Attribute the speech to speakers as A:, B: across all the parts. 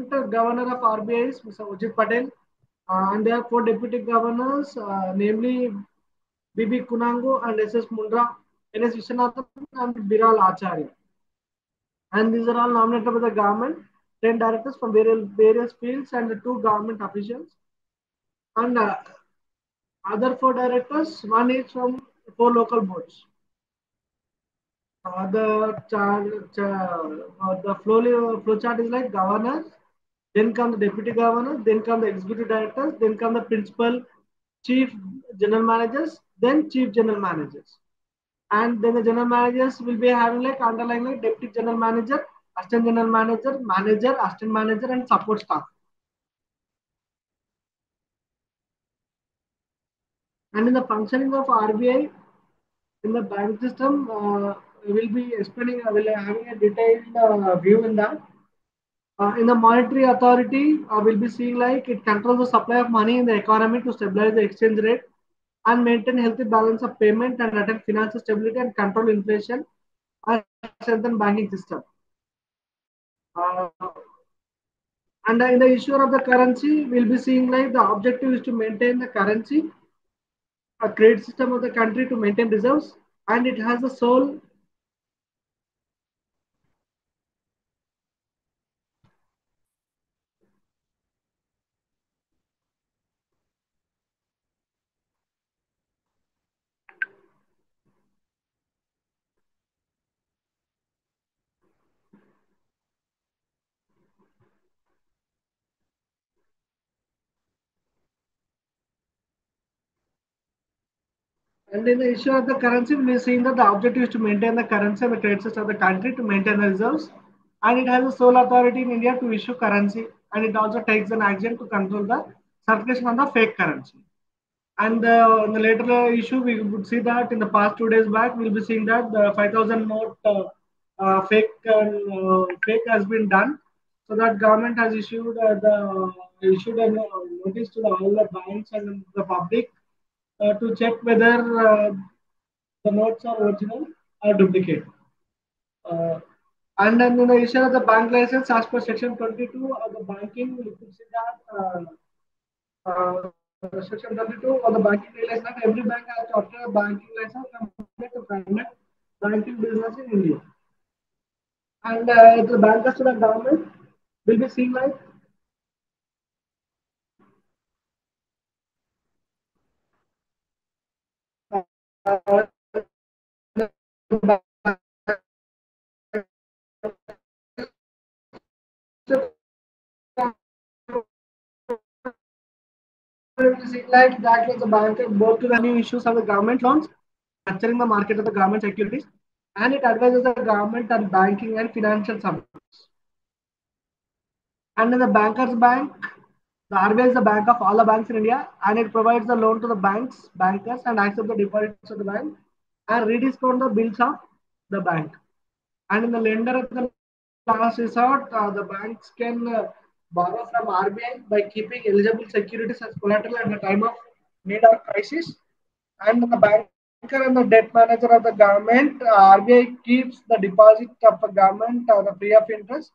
A: governor of RBI is Mr. Ujit Patel, and there are four deputy governors, namely BB Kunango and SS Mundra, NS Viswanathan, and Biral Acharya. And these are all nominated by the government, 10 directors from various fields, and two government officials. And other four directors, one is from four local boards. The flow chart is like governors, then come the deputy governors, then come the executive directors, then come the principal, chief general managers, then chief general managers. And then the general managers will be having like underlying like deputy general manager, assistant general manager, manager, assistant manager, and support staff. And in the functioning of RBI in the bank system, we will be explaining, will having a detailed view in that. In the monetary authority, we'll be seeing like it controls the supply of money in the economy to stabilize the exchange rate and maintain healthy balance of payment and attain financial stability and control inflation and strengthen banking system. Uh, and in the issue of the currency, we'll be seeing like the objective is to maintain the currency, a credit system of the country to maintain reserves, and it has the sole And in the issue of the currency, we are seeing that the objective is to maintain the currency and the credit system of the country to maintain the reserves. And it has a sole authority in India to issue currency. And it also takes an action to control the circulation of the fake currency. And in the later issue, we would see that in the past 2 days back, we'll be seeing that the 5,000 note fake has been done. So that government has issued a notice to all the banks and the public to check whether the notes are original or duplicate. Uh, and then in the issue of the bank license, as per section 22 of the banking, we could see that section 22 of the banking license, that every bank has to obtain a banking license to conduct banking business in India. And the bankers to the government will be seen like uh, like that was the bank both to the new issues of the government loans, structuring the market of the government securities, and it advises the government on banking and financial services. And in the bankers bank, the RBI is the bank of all the banks in India, and it provides the loan to the banks, bankers, and accept the deposits of the bank, and rediscount the bills of the bank. And in the lender at the last resort, the banks can borrow from RBI by keeping eligible securities as collateral at the time of need or crisis. And the banker and the debt manager of the government, RBI keeps the deposit of the government the free of interest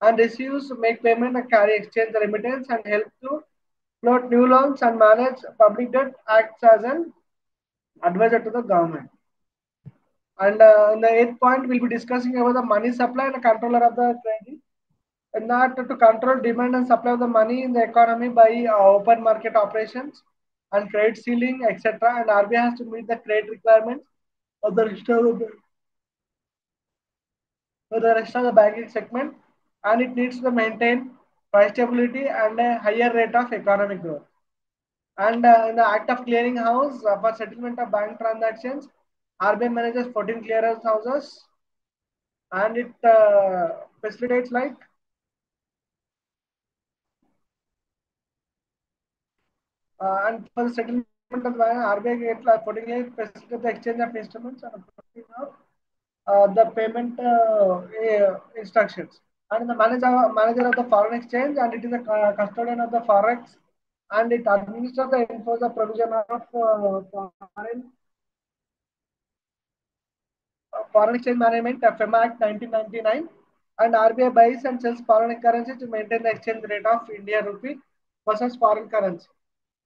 A: and receives make payment and carry exchange remittance and help to float new loans and manage public debt, acts as an advisor to the government. And in the eighth point, we'll be discussing about the money supply and the controller of the credit. In order to control demand and supply of the money in the economy by open market operations and credit ceiling, etc. And RBI has to meet the credit requirements of the rest of the banking segment, and it needs to maintain price stability and a higher rate of economic growth. And in the Act of Clearing House for settlement of bank transactions, RBI manages 14 clearance houses, and it facilitates like and for the settlement of the RBI get like 48 facilitate the exchange of instruments and the payment instructions. And the manager of the foreign exchange, and it is a custodian of the forex, and it administers the enforce the provision of foreign exchange management FEMA Act 1999, And RBI buys and sells foreign currency to maintain the exchange rate of India rupee versus foreign currency.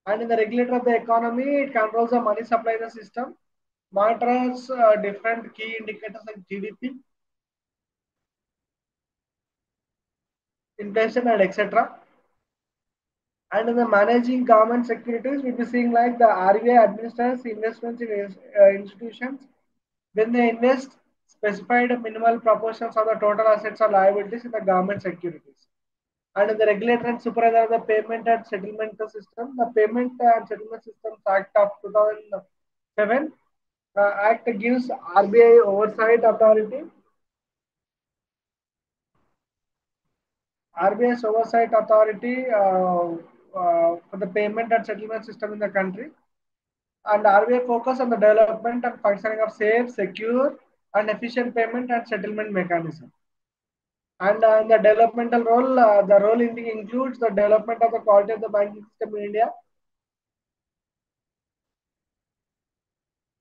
A: And in the regulator of the economy, it controls the money supply in the system, monitors different key indicators like GDP, inflation, and etc. And in the managing government securities, we'll be seeing like the RBI administers investments in institutions. When they invest, specified minimal proportions of the total assets or liabilities in the government securities. And in the regulator and supervisor of the payment and settlement system, the Payment and Settlement Systems Act of 2007 Act gives RBI oversight authority. RBI's oversight authority for the payment and settlement system in the country, and RBI focus on the development and functioning of safe, secure, and efficient payment and settlement mechanism. And in the developmental role, the role includes the development of the quality of the banking system in India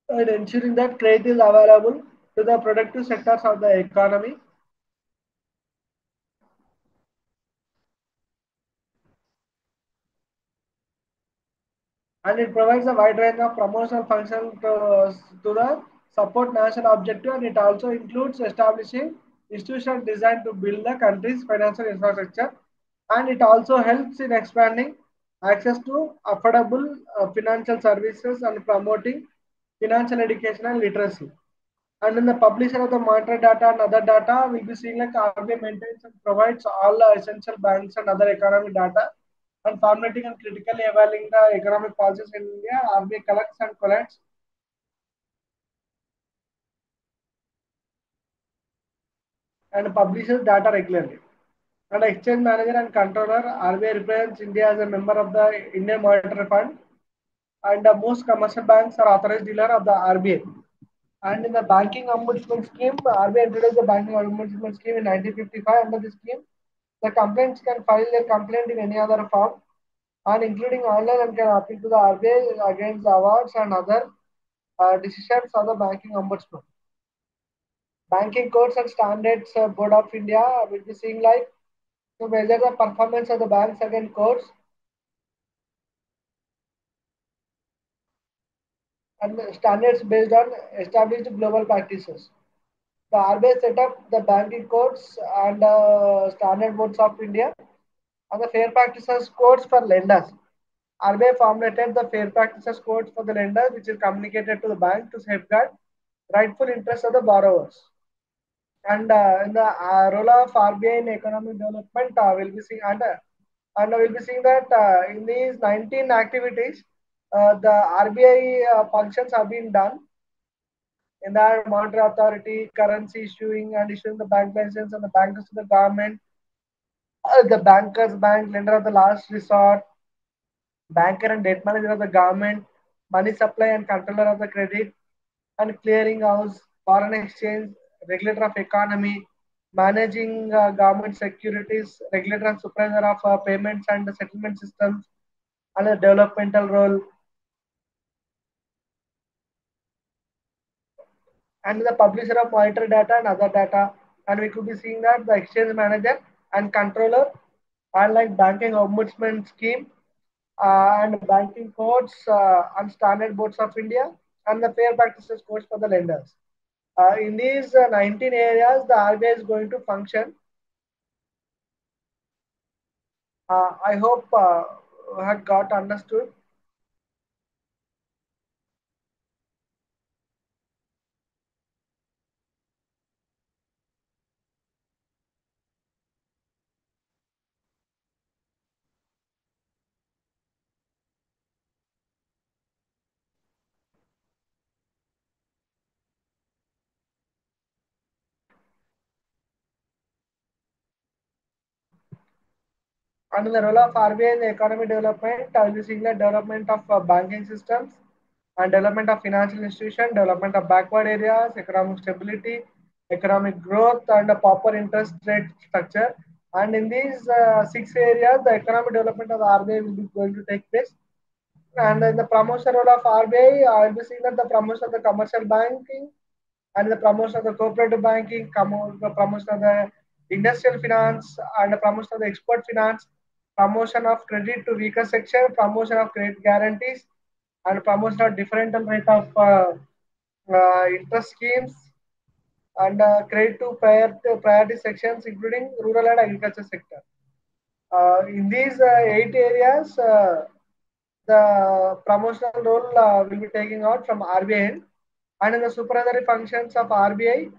A: and ensuring that credit is available to the productive sectors of the economy. And it provides a wide range of promotional functions to the support national objective, and it also includes establishing institutions designed to build the country's financial infrastructure, and it also helps in expanding access to affordable financial services and promoting financial education and literacy. And in the publisher of the monetary data and other data, we'll be seeing like RBI maintains and provides all the essential banks and other economic data and formulating and critically evaluating the economic policies in India. RBI collects and collates and publishes data regularly. And exchange manager and controller, RBI represents India as a member of the Indian Monetary Fund, and most commercial banks are authorized dealer of the RBI. And in the banking ombudsman scheme, RBI introduced the banking ombudsman scheme in 1955. Under this scheme, the complainants can file their complaint in any other form, and including online, and can appeal to the RBI against the awards and other decisions of the banking ombudsman. Banking codes and standards board of India will be seeing like to measure the performance of the banks against codes and standards based on established global practices. The RBI set up the banking codes and standard boards of India and the fair practices codes for lenders. RBI formulated the fair practices codes for the lenders, which is communicated to the bank to safeguard rightful interests of the borrowers. And in the role of RBI in economic development, we'll be seeing and we'll be seeing that in these 19 activities, the RBI functions have been done in the monetary authority, currency issuing and issuing the bank license, and the bankers to the government, the bankers bank, lender of the last resort, banker and debt manager of the government, money supply and controller of the credit, and clearing house, foreign exchange, regulator of economy, managing government securities, regulator and supervisor of payments and settlement systems, and a developmental role, and the publisher of monetary data and other data. And we could be seeing that the exchange manager and controller are like banking ombudsman scheme and banking codes and standard boards of India and the fair practices codes for the lenders. In these 19 areas, the RBI is going to function. I hope had got understood. And the role of RBI in the economic development, we're seeing the development of banking systems and development of financial institutions, development of backward areas, economic stability, economic growth, and a proper interest rate structure. And in these six areas, the economic development of the RBI will be going to take place. And in the promotion role of RBI, I'll be seeing that the promotion of the commercial banking and the promotion of the cooperative banking, the promotion of the industrial finance and promotion of the export finance, promotion of credit to weaker section, promotion of credit guarantees, and promotion of differential rate of interest schemes, and credit to priority sections, including rural and agriculture sector. In these 8 areas, the promotional role will be taking out from RBI, and in the supervisory functions of RBI,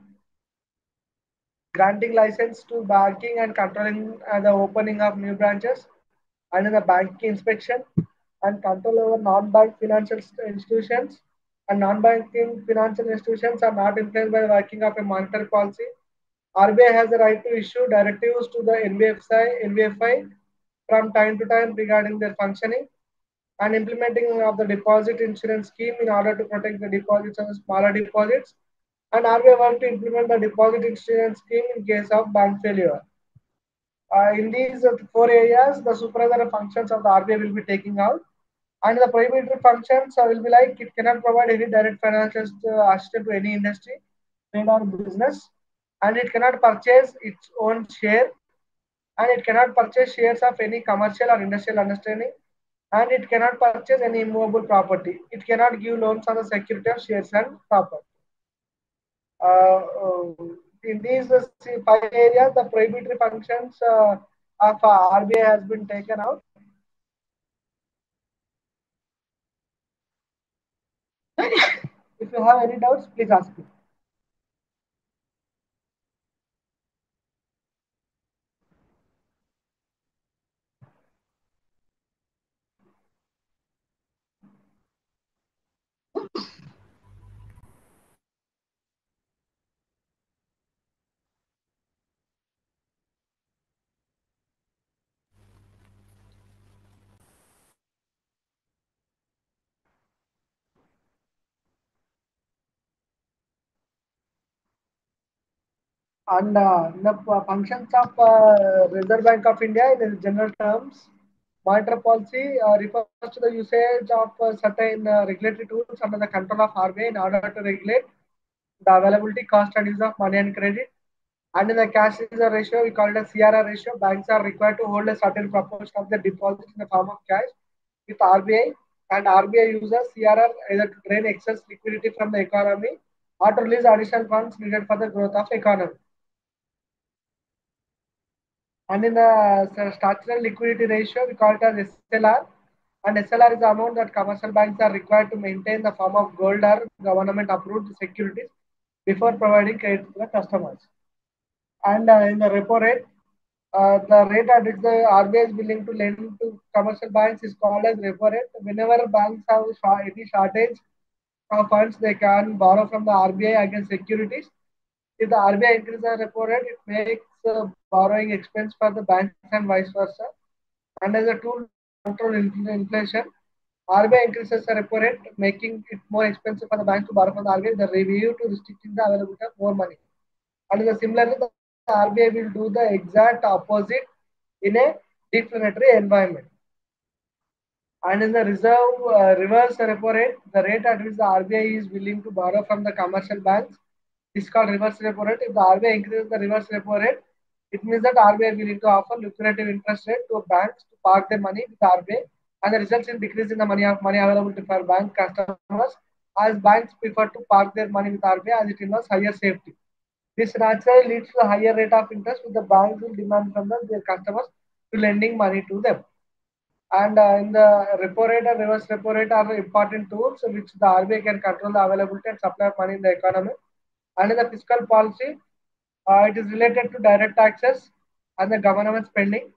A: granting license to banking and controlling the opening of new branches, and in the banking inspection and control over non-bank financial institutions, and non-banking financial institutions are not influenced by the working of a monetary policy. RBI has the right to issue directives to the NBFI from time to time regarding their functioning and implementing of the deposit insurance scheme in order to protect the deposits of the smaller deposits. And RBI want to implement the deposit insurance scheme in case of bank failure. In these 4 areas, the supervisory functions of the RBI will be taking out, and the prohibitory functions will be like it cannot provide any direct financial assistance to any industry, trade or business, and it cannot purchase its own share, and it cannot purchase shares of any commercial or industrial understanding, and it cannot purchase any immovable property. It cannot give loans on the security of shares and property. Uh, uh, in these 5 areas, the prohibitory functions of RBI has been taken out. If you have any doubts, please ask me. And the functions of Reserve Bank of India in general terms, monetary policy refers to the usage of certain regulatory tools under the control of RBI in order to regulate the availability, cost, and use of money and credit. And in the cash reserve ratio, we call it a CRR ratio. Banks are required to hold a certain proportion of their deposits in the form of cash with RBI, and RBI uses CRR either to drain excess liquidity from the economy or to release additional funds needed for the growth of economy. And in the statutory liquidity ratio, we call it as SLR. And SLR is the amount that commercial banks are required to maintain the form of gold or government approved securities before providing credit to the customers. And in the repo rate, the rate at which the RBI is willing to lend to commercial banks is called as repo rate. Whenever banks have any shortage of funds, they can borrow from the RBI against securities. If the RBI increases the repo rate, it makes borrowing expense for the banks and vice versa. And as a tool to control inflation, RBI increases the repo rate, making it more expensive for the bank to borrow from the RBI. The review to restricting the availability of more money. And similarly, the RBI will do the exact opposite in a deflationary environment. And in the reverse repo rate, the rate at which the RBI is willing to borrow from the commercial banks is called reverse repo rate. If the RBI increases the reverse repo rate, it means that RBI is willing to offer lucrative interest rate to banks to park their money with RBI, and the results in decrease in the money availability for bank customers, as banks prefer to park their money with RBI as it involves higher safety. This naturally leads to a higher rate of interest, which the banks will demand from their customers to lending money to them. And in the repo rate and reverse repo rate are important tools which the RBI can control the availability and supply of money in the economy. And in the fiscal policy, it is related to direct taxes and the government spending.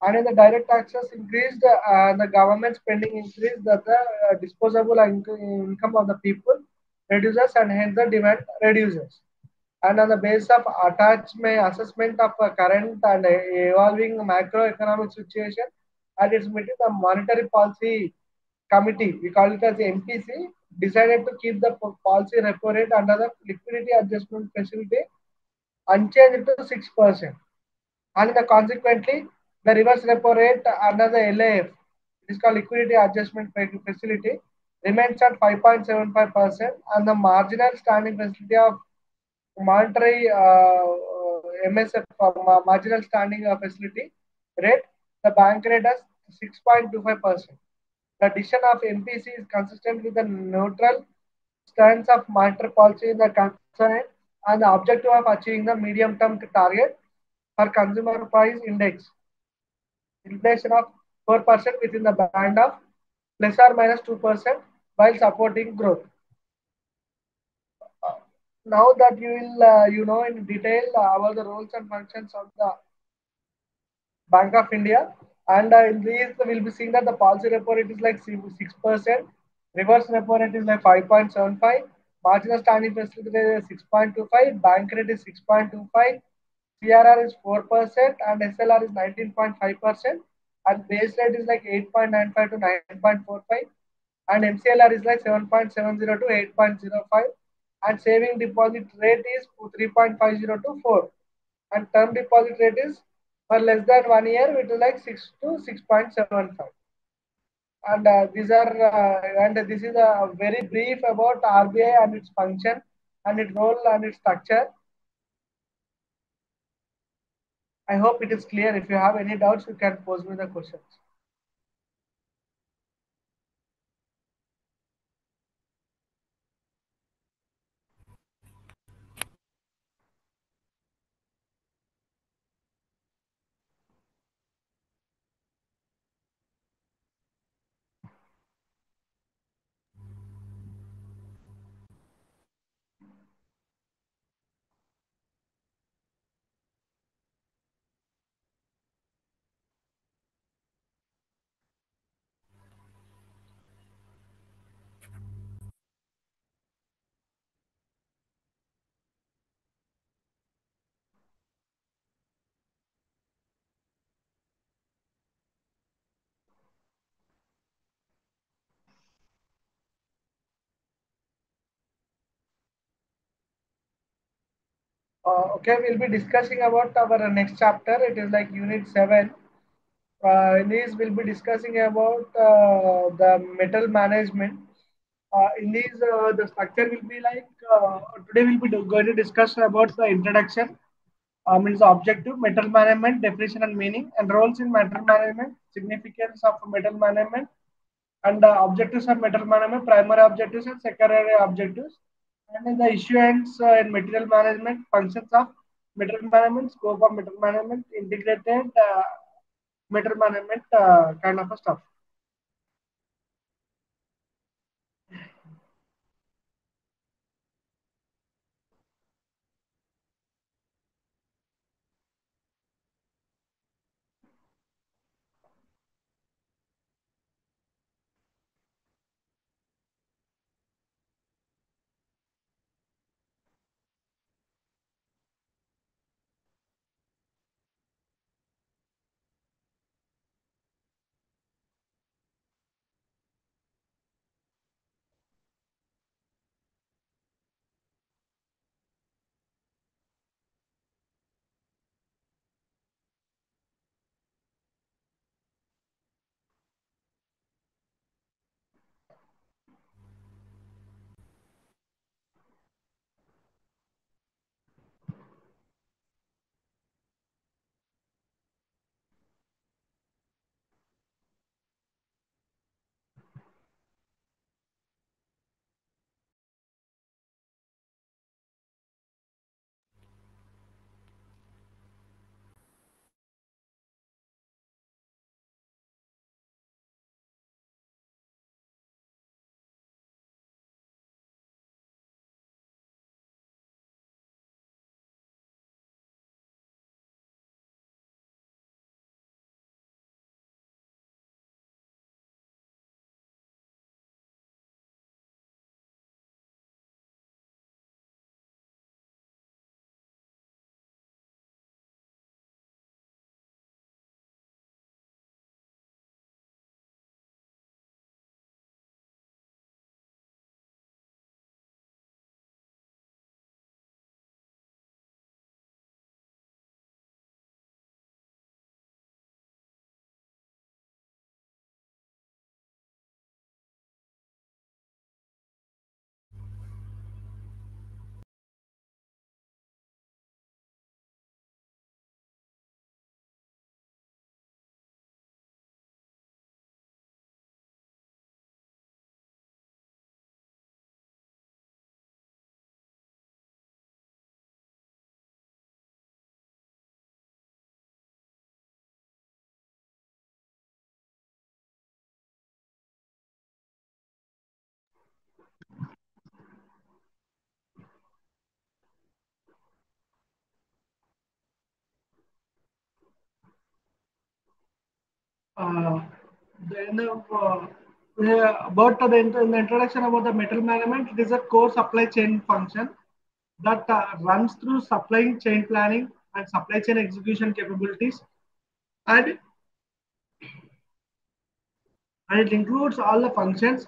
A: And in the direct taxes increased, the government spending increased, the disposable income of the people reduces, and hence the demand reduces. And on the basis of attachment assessment of current and evolving macroeconomic situation, at its meeting, the monetary policy committee, we call it as MPC, decided to keep the policy repo rate under the liquidity adjustment facility unchanged to 6%. And consequently, the reverse repo rate under the LAF, it is called liquidity adjustment facility, remains at 5.75%, and the marginal standing facility of monetary MSF marginal standing facility rate, the bank rate is 6.25%. The decision of MPC is consistent with the neutral stance of monetary policy in the concern and the objective of achieving the medium-term target for consumer price index inflation of 4% within the band of plus or minus 2% while supporting growth. Uh, Now that you will in detail about the roles and functions of the Bank of India, and in these we'll be seeing that the policy repo rate is like 6%, reverse repo rate is like 5.75, marginal standing facility rate is 6.25, bank rate is 6.25, CRR is 4%, and SLR is 19.5%, and base rate is like 8.95 to 9.45, and MCLR is like 7.70 to 8.05, and saving deposit rate is 3.50 to 4, and term deposit rate is for less than 1 year, it is like 6 to 6.75. And these are and this is a very brief about RBI and its function and its role and its structure. I hope it is clear. If you have any doubts, you can pose me the questions. Okay, we'll be discussing about our next chapter. It is like Unit 7. In this, we'll be discussing about the metal management. In these, the structure will be like today we'll be going to discuss about the introduction, means objective, metal management, definition and meaning, and roles in metal management, significance of metal management, and objectives of metal management, primary objectives and secondary objectives, and in the issuance and material management, functions of metal management, scope of metal management, integrated metal management kind of a stuff. Uh, then about in the introduction about the metal management, it is a core supply chain function that runs through supply chain planning and supply chain execution capabilities, and it includes all the functions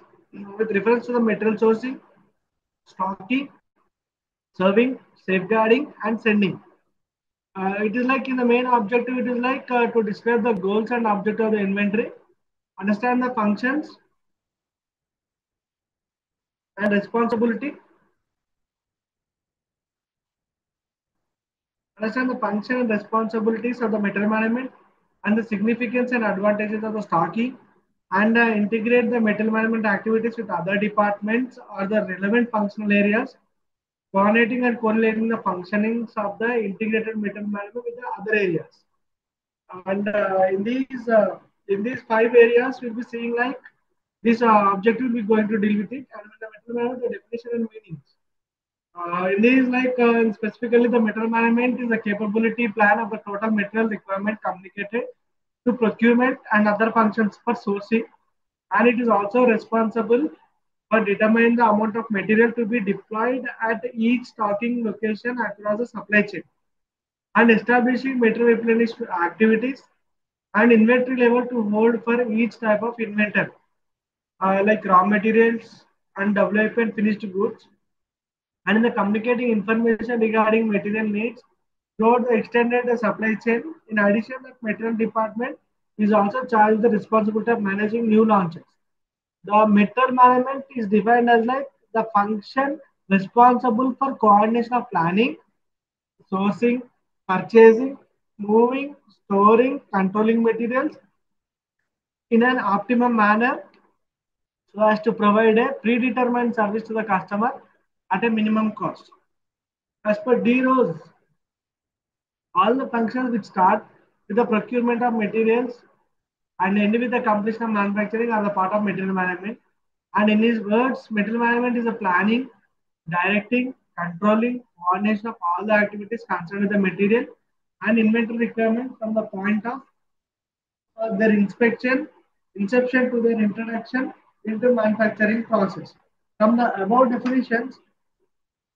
A: with reference to the material sourcing, stocking, serving, safeguarding, and sending. It is like in the main objective, it is like to describe the goals and objective of the inventory, understand the functions and responsibility, understand the function and responsibilities of the material management, and the significance and advantages of the stocking, and integrate the material management activities with other departments or the relevant functional areas, coordinating and correlating the functionings of the integrated material management with the other areas. And in these five areas, we'll be seeing like this objective we're going to deal with it, and the material management, the definition and meanings. In these, specifically, the material management is a capability plan of the total material requirement communicated to procurement and other functions for sourcing, and it is also responsible for determining the amount of material to be deployed at each stocking location across the supply chain, and establishing material replenishment activities and inventory level to hold for each type of inventory, like raw materials and development finished goods, and in the communicating information regarding material needs throughout the extended supply chain. In addition, the material department is also charged the responsibility of managing new launches. The material management is defined as like the function responsible for coordination of planning, sourcing, purchasing, moving, storing, controlling materials in an optimum manner so as to provide a predetermined service to the customer at a minimum cost. As per D Rose, all the functions which start with the procurement of materials and end with the completion of manufacturing are the part of material management. And in his words, material management is a planning, directing, controlling, coordination of all the activities concerned with the material and inventory requirements from the point of their inception to their introduction into manufacturing process. From the above definitions,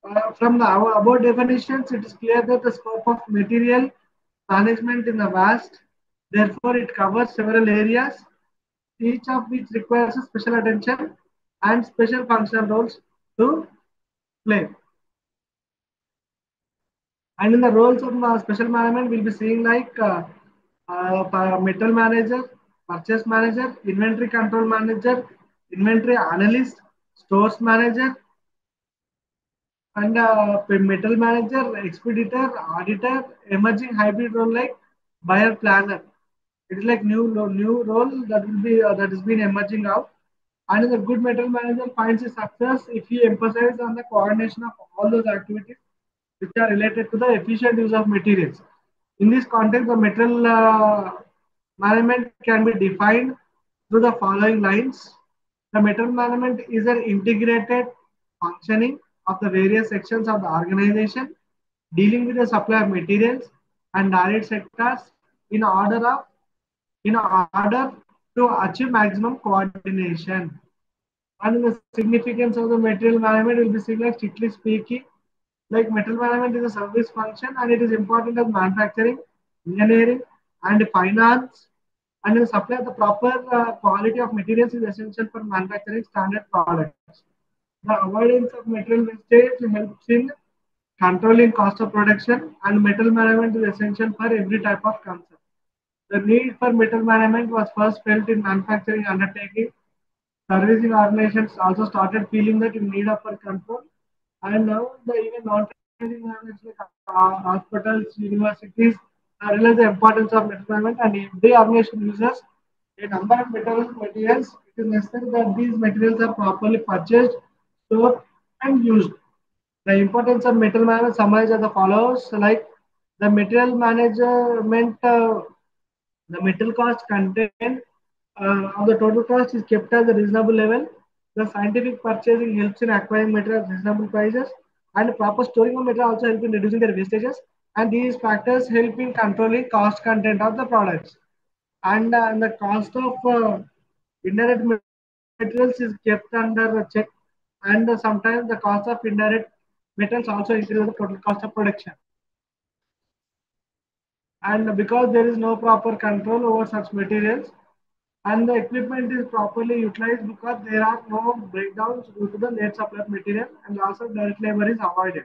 A: above definitions, it is clear that the scope of material management is vast. Therefore, it covers several areas, each of which requires a special attention and special functional roles to play. And in the roles of special management, we'll be seeing like metal manager, purchase manager, inventory control manager, inventory analyst, stores manager, and metal manager, expeditor, auditor, emerging hybrid role like buyer planner. It is like new role that will be that has been emerging out. And the good metal manager finds his success if he emphasizes on the coordination of all those activities which are related to the efficient use of materials. In this context, the material management can be defined through the following lines. The material management is an integrated functioning of the various sections of the organization dealing with the supply of materials and direct sectors in order of in order to achieve maximum coordination. And the significance of the material management will be seen like strictly speaking, like material management is a service function and it is important as manufacturing, engineering, and finance. And the supply of the proper quality of materials is essential for manufacturing standard products. The avoidance of material wastage helps in controlling cost of production, and metal management is essential for every type of concern. The need for metal management was first felt in manufacturing undertaking. Servicing organizations also started feeling that in need of for control, and now the even non-trading organizations like hospitals, universities realize the importance of metal management, and every organization uses a number of materials. It is necessary that these materials are properly purchased, stored, and used. The importance of metal management summarized as follows: like the material management, the metal cost content of the total cost is kept at a reasonable level. The scientific purchasing helps in acquiring material at reasonable prices, and proper storing of material also help in reducing their wastages. And these factors help in controlling cost content of the products. and the cost of indirect materials is kept under check, and sometimes the cost of indirect metals also increase the total cost of production. And because there is no proper control over such materials, and the equipment is properly utilized because there are no breakdowns due to the late supply of material, and loss of direct labor is avoided.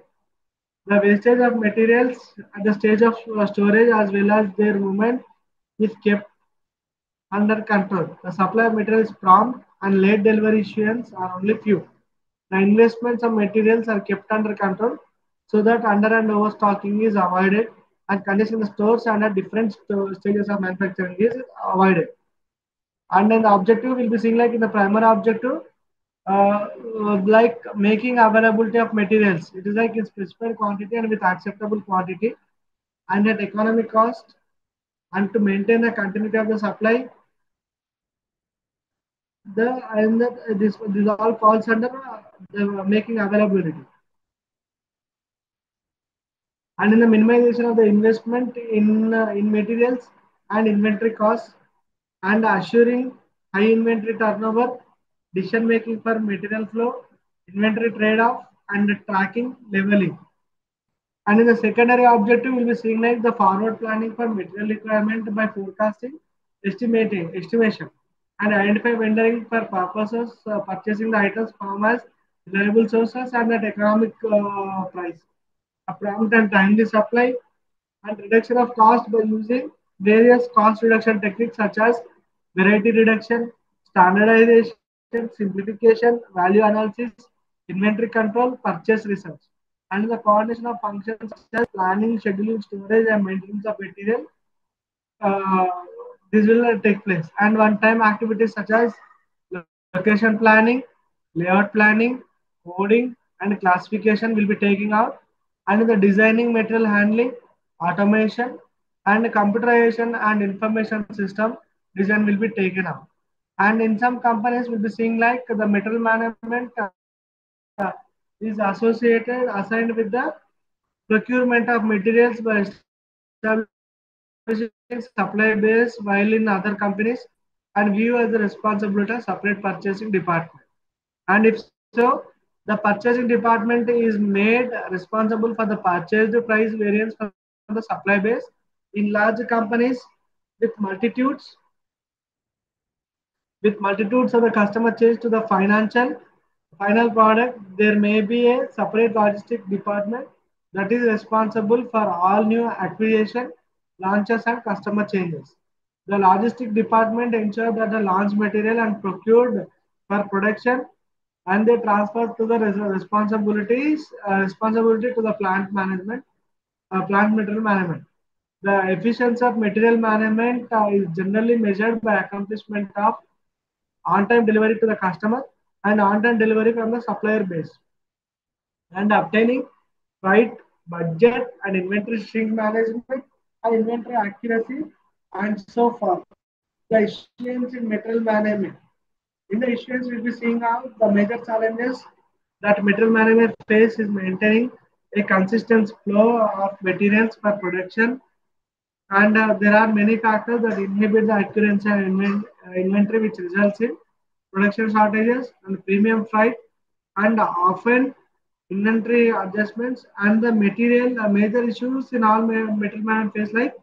A: The wastage of materials at the stage of storage as well as their movement is kept under control. The supply of materials prompt and late delivery issues are only few. The investments of materials are kept under control so that under and overstocking is avoided, and condition the stores and at different stages of manufacturing is avoided. And then the objective will be seen like in the primary objective, like making availability of materials. It is like in specified quantity and with acceptable quantity and at economic cost, and to maintain the continuity of the supply. This all falls under the making availability, and in the minimization of the investment in materials and inventory costs, and assuring high inventory turnover, decision making for material flow, inventory trade off, and tracking leveling. And in the secondary objective, we'll be seeing like the forward planning for material requirement by forecasting, estimation, and identify vendoring for purposes purchasing the items from as reliable sources and at economic price. A prompt and timely supply and reduction of cost by using various cost reduction techniques such as variety reduction, standardization, simplification, value analysis, inventory control, purchase research, and the coordination of functions such as planning, scheduling, storage, and maintenance of material. uh, this will take place. And one-time activities such as location planning, layout planning, coding, and classification will be taking out. And the designing, material handling, automation, and computerization and information system design will be taken out. And in some companies, we'll be seeing like the material management is assigned with the procurement of materials by establishing supply base, while in other companies and view as the responsibility of separate purchasing department. And if so, the purchasing department is made responsible for the purchased price variance from the supply base in large companies with multitudes of the customer change to the final product. There may be a separate logistic department that is responsible for all new acquisition, launches, and customer changes. The logistic department ensures that the launch material and procured for production, and they transfer to the responsibility to the plant material management. The efficiency of material management is generally measured by accomplishment of on-time delivery to the customer and on-time delivery from the supplier base, and obtaining right budget and inventory shrink management and inventory accuracy, and so forth. The issuance in material management. In the issuance, we'll be seeing out the major challenges that material management face is maintaining a consistent flow of materials for production, and there are many factors that inhibit the accuracy and inventory, which results in production shortages and premium freight, and often inventory adjustments. And the material major issues in all material management face like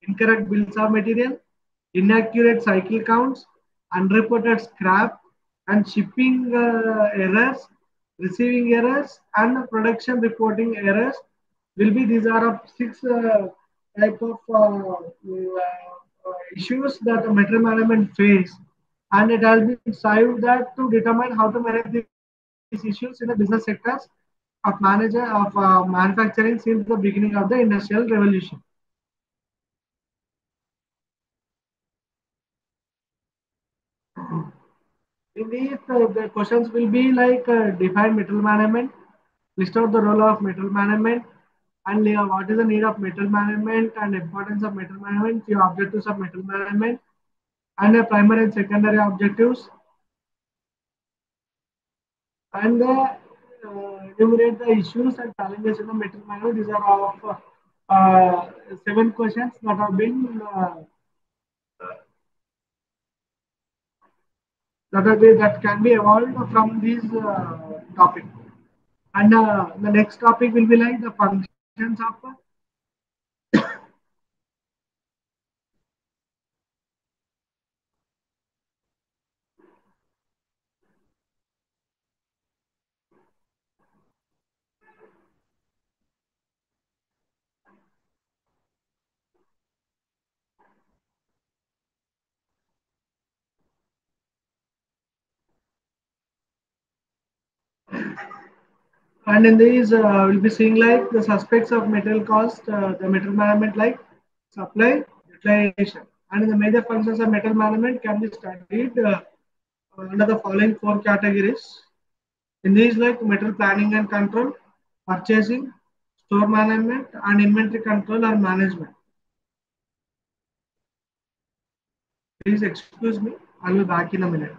A: incorrect bills of material, inaccurate cycle counts, unreported scrap, and shipping errors, receiving errors, and production reporting errors will be. These are of six type of issues that the material management face, and it has been solved that to determine how to manage these issues in the business sectors of manufacturing since the beginning of the industrial revolution. In these, the questions will be like define material management, list out the role of material management, and what is the need of material management and importance of material management, few objectives of material management, and primary and secondary objectives, and enumerate the issues and challenges in the material management. These are of seven questions that have been that can be evolved from these topic. And the next topic will be like the functions of and in these we'll be seeing like the suspects of metal cost, the metal management like supply, utilization, and the major functions of metal management can be studied under the following four categories. In these like metal planning and control, purchasing, store management, and inventory control or management. Please excuse me, I'll be back in a minute.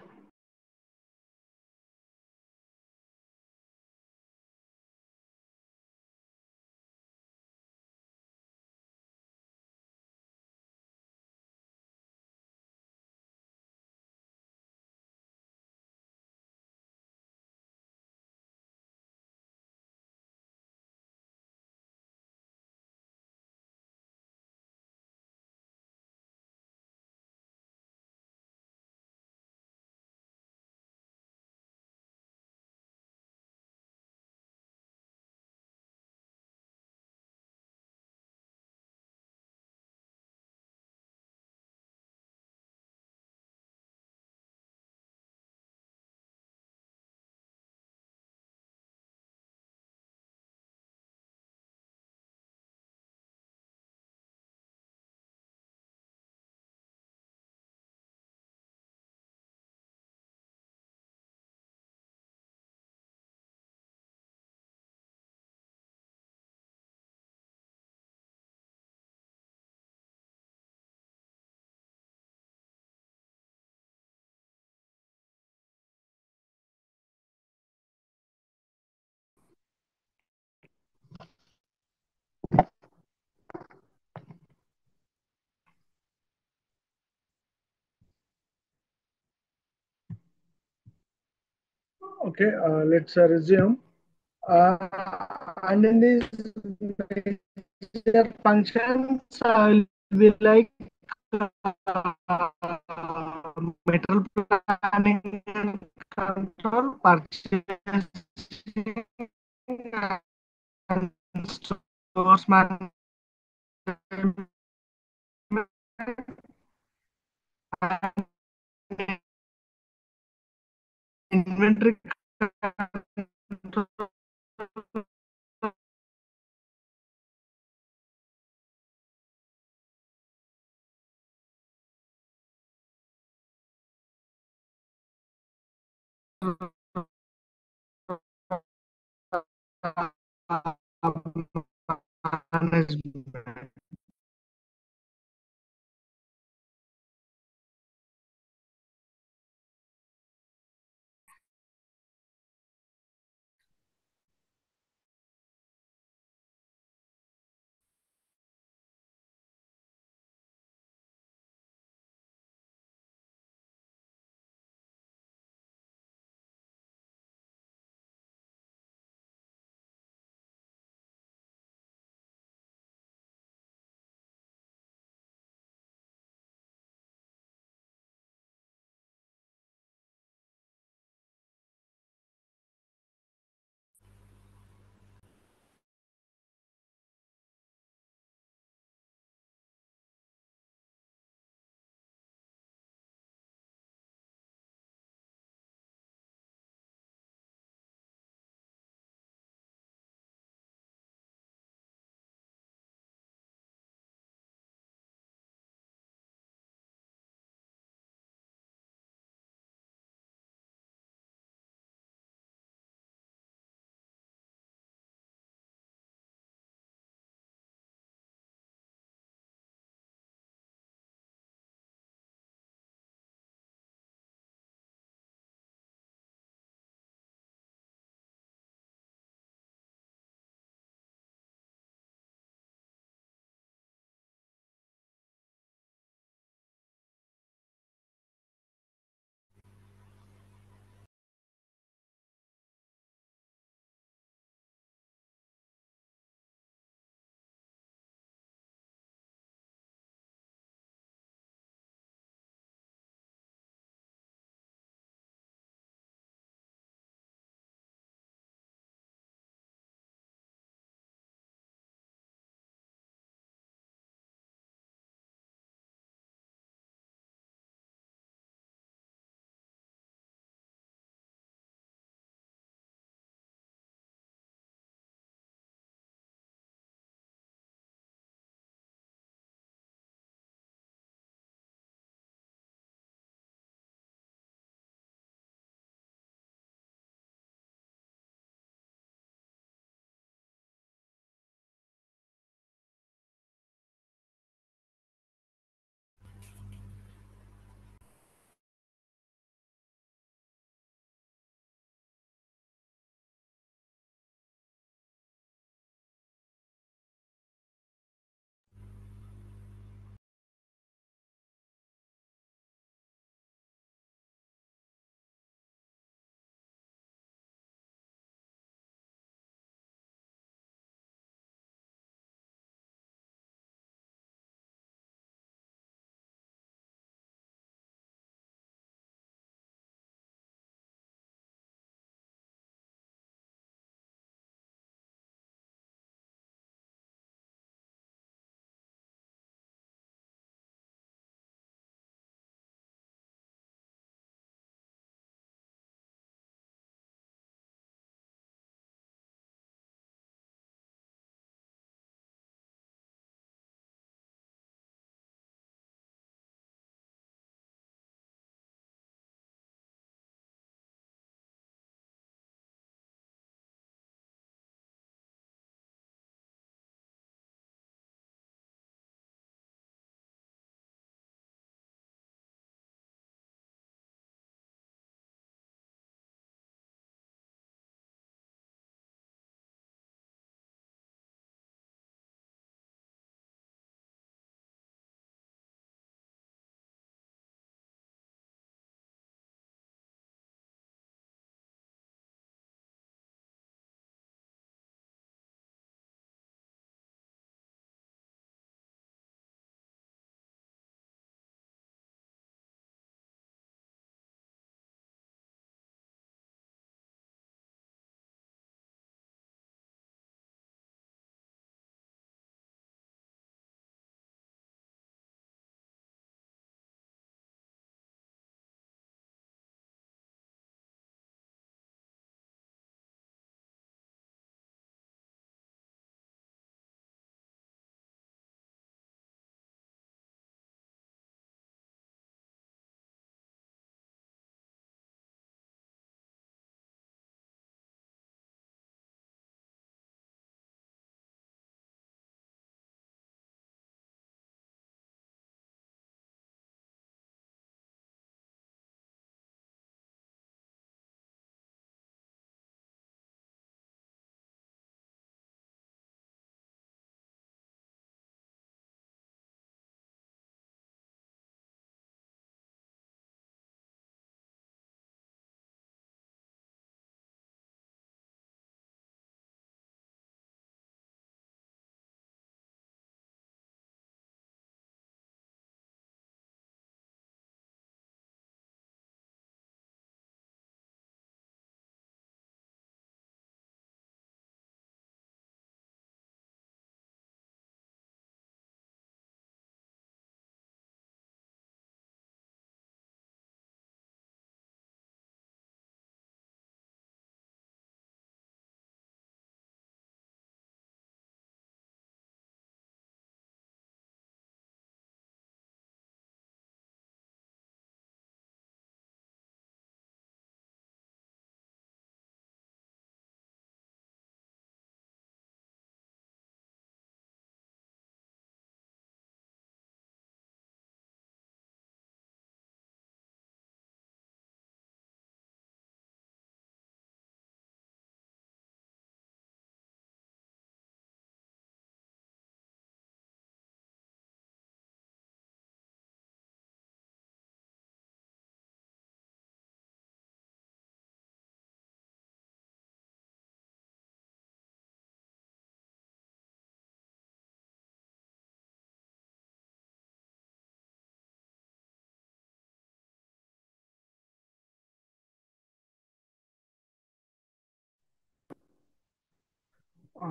A: Okay, let's resume. And in these major functions, will be like metal planning and control, purchasing and stores management, and inventory control. Management.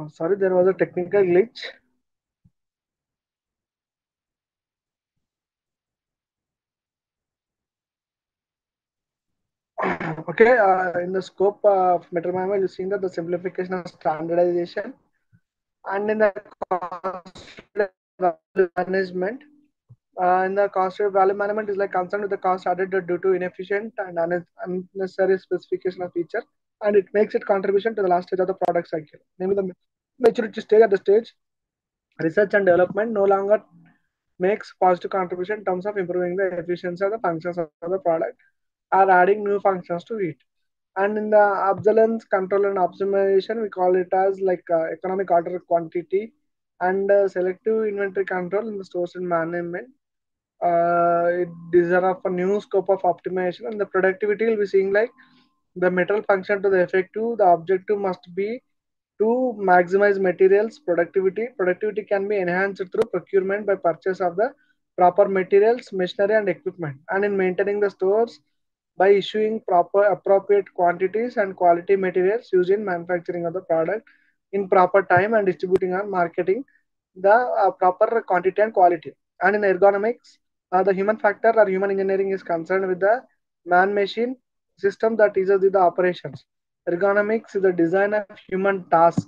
A: Sorry, there was a technical glitch. Okay, in the scope of Metromama, you're seeing that the simplification of standardization and in the cost management. In the cost value management is like concerned with the cost added due to inefficient and unnecessary specification of feature, and it makes it contribution to the last stage of the product cycle, namely the maturity stage. At the stage, research and development no longer makes positive contribution in terms of improving the efficiency of the functions of the product or adding new functions to it. And in the obsolescence control and optimization, we call it as like economic order quantity and selective inventory control in the stores and management. These are of a new scope of optimization, and the productivity will be seeing like the metal function to the effective. The objective must be to maximize materials productivity. Productivity can be enhanced through procurement by purchase of the proper materials, machinery, and equipment, and in maintaining the stores by issuing proper appropriate quantities and quality materials used in manufacturing of the product in proper time and distributing and marketing the proper quantity and quality. And in ergonomics, the human factor or human engineering is concerned with the man machine system that is the operations. Ergonomics is the design of human task.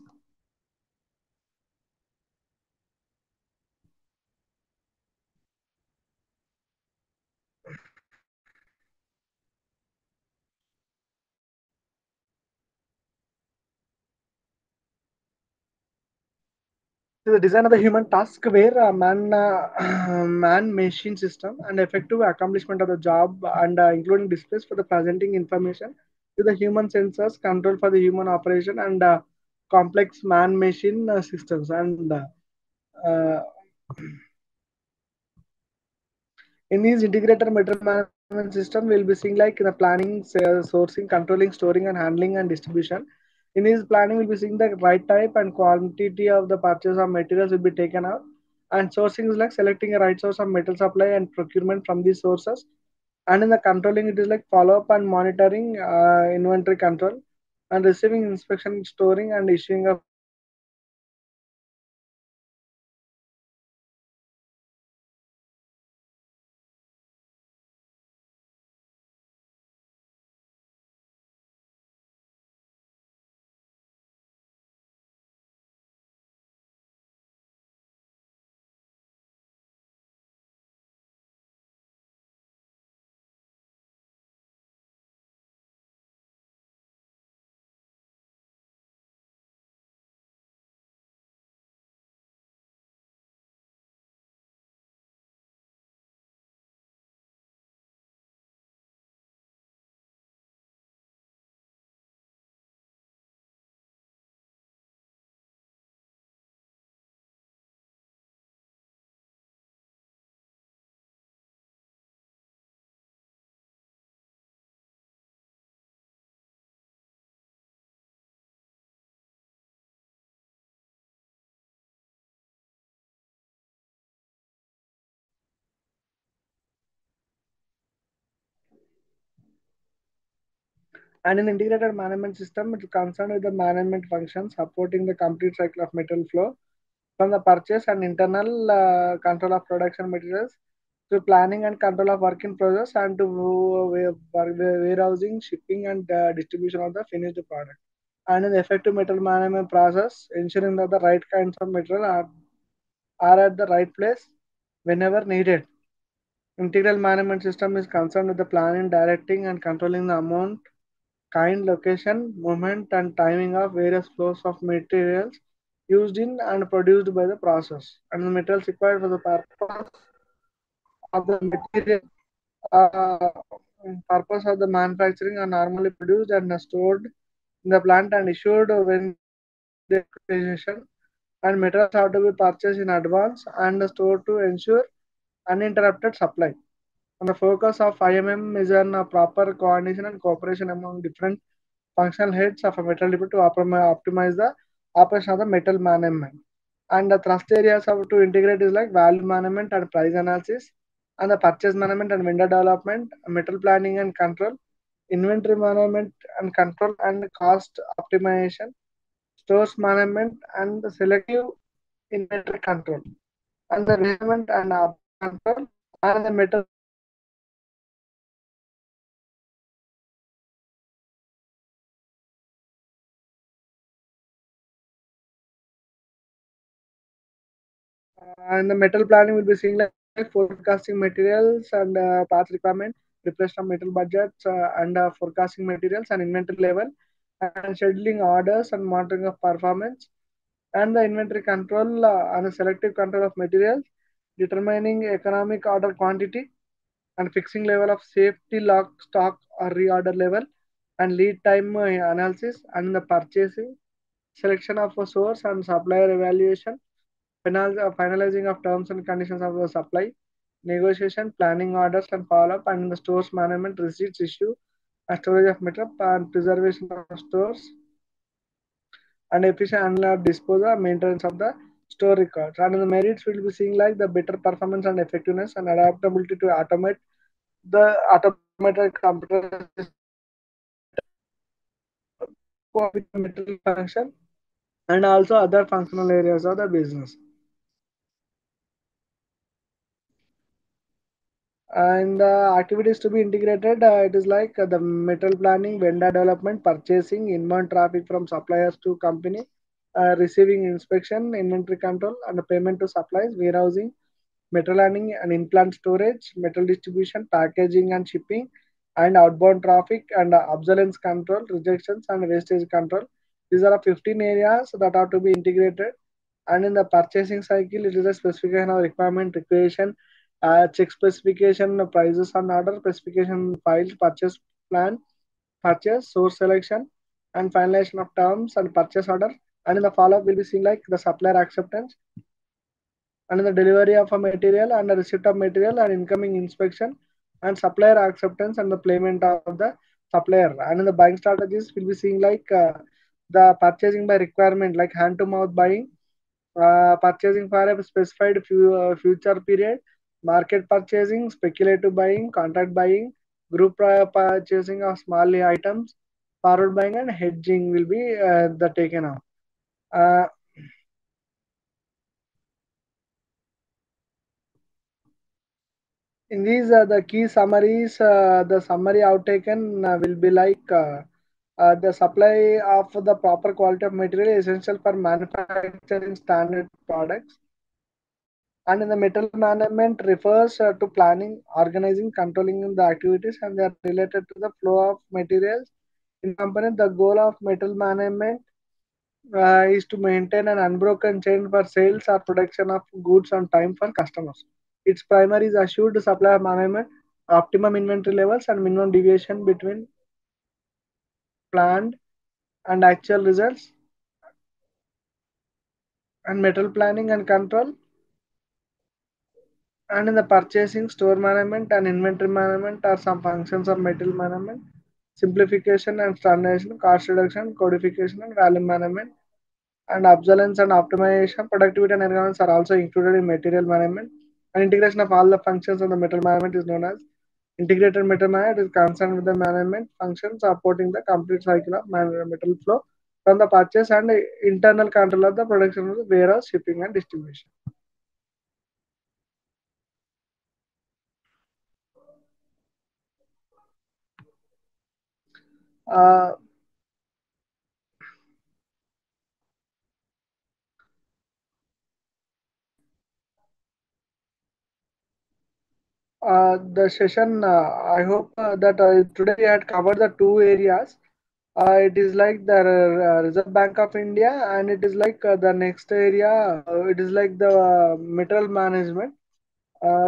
A: The design of the human task where a man machine system and effective accomplishment of the job and including displays for the presenting information to the human sensors control for the human operation and complex man machine systems and uh, in these integrated material management system, we'll be seeing like the planning, sourcing, controlling, storing, and handling and distribution. In this planning, we'll be seeing the right type and quantity of the purchase of materials will be taken out. And sourcing is like selecting a right source of metal supply and procurement from these sources. And in the controlling, it is like follow up and monitoring, inventory control, and receiving inspection, storing, and issuing of and in integrated management system, it is concerned with the management functions supporting the complete cycle of material flow from the purchase and internal control of production materials to planning and control of work in process and to warehousing, shipping, and distribution of the finished product. And in the effective material management process, ensuring that the right kinds of material are at the right place whenever needed. Integral management system is concerned with the planning, directing, and controlling the amount, kind, location, movement, and timing of various flows of materials used in and produced by the process, and the materials required for the purpose of the material uh, purpose of the manufacturing are normally produced and stored in the plant and issued when the acquisition, and materials have to be purchased in advance and stored to ensure uninterrupted supply. And the focus of IMM is on proper coordination and cooperation among different functional heads of a metal depot to optimize the operation of the metal management. And the thrust areas of to integrate is like value management and price analysis, and the purchase management and vendor development, metal planning and control, inventory management and control, and cost optimization, stores management, and the selective inventory control, and the requirement and update control, and the metal planning and control, and the supply acceptance and the payment of suppliers, and the participation cycle will be seen like and the metal planning will be seeing like forecasting materials and parts requirement, preparation of metal budgets and forecasting materials and inventory level, and scheduling orders and monitoring of performance, and the inventory control and the selective control of materials, determining economic order quantity and fixing level of safety lock stock or reorder level, and lead time analysis, and the purchasing selection of a source and supplier evaluation, finalizing of terms and conditions of the supply, negotiation, planning orders and follow-up, and the stores management, receipts issue, storage of material, and preservation of stores, and efficient handling of disposal and maintenance of the store records. And the merits will be seeing like the better performance and effectiveness and adaptability to automate the automated computerized system cope with the metal function and also other functional areas of the business. And activities to be integrated, it is like the metal planning, vendor development, purchasing, inbound traffic from suppliers to company, receiving inspection, inventory control, and the payment to suppliers, warehousing, metal handling and in-plant storage, metal distribution, packaging and shipping, and outbound traffic, and obsolescence control, rejections and wastage control. These are 15 areas that are to be integrated. And in the purchasing cycle, it is a specification of requirement, recreation, check specification, prices on order, specification files, purchase plan, purchase, source selection, and finalization of terms and purchase order. And in the follow-up, we'll be seeing like the supplier acceptance, and in the delivery of a material and the receipt of material and incoming inspection, and supplier acceptance and the payment of the supplier. And in the buying strategies, we'll be seeing like the purchasing by requirement, like hand to mouth buying, purchasing for a specified future period, market purchasing, speculative buying, contract buying, group purchasing of small items, forward buying, and hedging will be the taken off. Uh, in these the key summaries, the summary outtaken will be like the supply of the proper quality of material is essential for manufacturing standard products. And in the metal management refers to planning, organizing, controlling the activities, and they are related to the flow of materials in company. The goal of metal management is to maintain an unbroken chain for sales or production of goods on time for customers. Its primary is assured supply management, optimum inventory levels, and minimum deviation between planned and actual results. And metal planning and control, and in the purchasing, store management, and inventory management are some functions of material management. Simplification and standardization, cost reduction, codification, and value management, and obsolescence and optimization, productivity and ergonomics are also included in material management. And integration of all the functions of the metal management is known as integrated metal management. It is concerned with the management functions supporting the complete cycle of metal flow from the purchase and internal control of the production of the warehouse, shipping, and distribution. Uh, the session, I hope that today we had covered the two areas. It is like the Reserve Bank of India, and it is like the next area, it is like the metal management.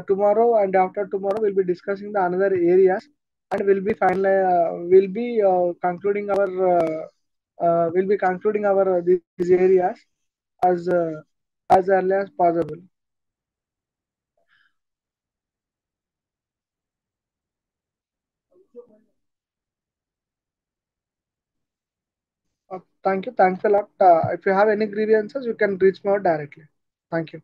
A: Tomorrow and after tomorrow, we'll be discussing the another areas, and we'll be concluding our these areas as as early as possible. Thank you. Thanks a lot. If you have any grievances, you can reach me out directly. Thank you.